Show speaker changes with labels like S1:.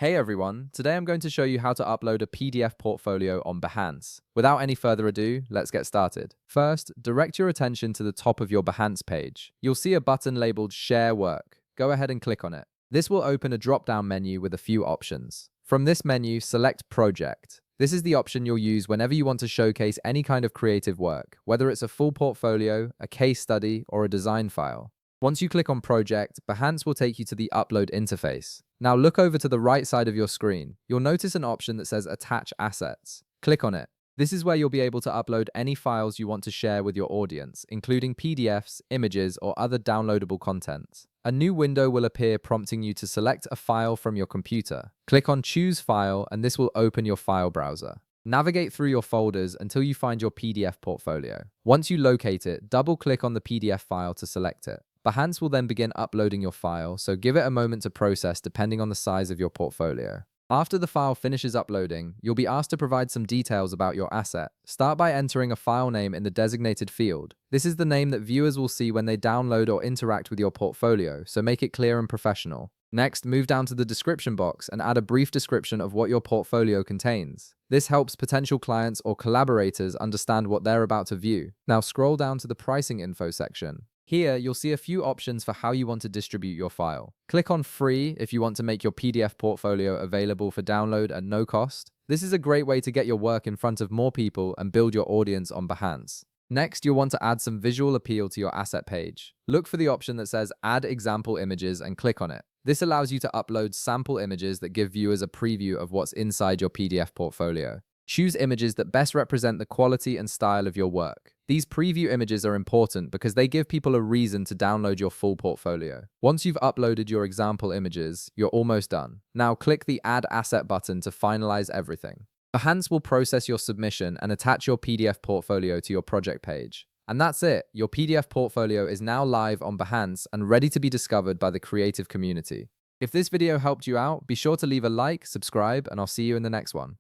S1: Hey everyone, today I'm going to show you how to upload a PDF portfolio on Behance. Without any further ado, let's get started. First, direct your attention to the top of your Behance page. You'll see a button labeled Share Work. Go ahead and click on it. This will open a drop-down menu with a few options. From this menu, select Project. This is the option you'll use whenever you want to showcase any kind of creative work, whether it's a full portfolio, a case study, or a design file. Once you click on Project, Behance will take you to the Upload interface. Now look over to the right side of your screen. You'll notice an option that says Attach Assets. Click on it. This is where you'll be able to upload any files you want to share with your audience, including PDFs, images, or other downloadable content. A new window will appear prompting you to select a file from your computer. Click on Choose File, and this will open your file browser. Navigate through your folders until you find your PDF portfolio. Once you locate it, double-click on the PDF file to select it. Behance will then begin uploading your file, so give it a moment to process depending on the size of your portfolio. After the file finishes uploading, you'll be asked to provide some details about your asset. Start by entering a file name in the designated field. This is the name that viewers will see when they download or interact with your portfolio, so make it clear and professional. Next, move down to the description box and add a brief description of what your portfolio contains. This helps potential clients or collaborators understand what they're about to view. Now scroll down to the pricing info section. Here, you'll see a few options for how you want to distribute your file. Click on Free if you want to make your PDF portfolio available for download at no cost. This is a great way to get your work in front of more people and build your audience on Behance. Next, you'll want to add some visual appeal to your asset page. Look for the option that says Add Example Images and click on it. This allows you to upload sample images that give viewers a preview of what's inside your PDF portfolio. Choose images that best represent the quality and style of your work. These preview images are important because they give people a reason to download your full portfolio. Once you've uploaded your example images, you're almost done. Now click the Add Asset button to finalize everything. Behance will process your submission and attach your PDF portfolio to your project page. And that's it. Your PDF portfolio is now live on Behance and ready to be discovered by the creative community. If this video helped you out, be sure to leave a like, subscribe, and I'll see you in the next one.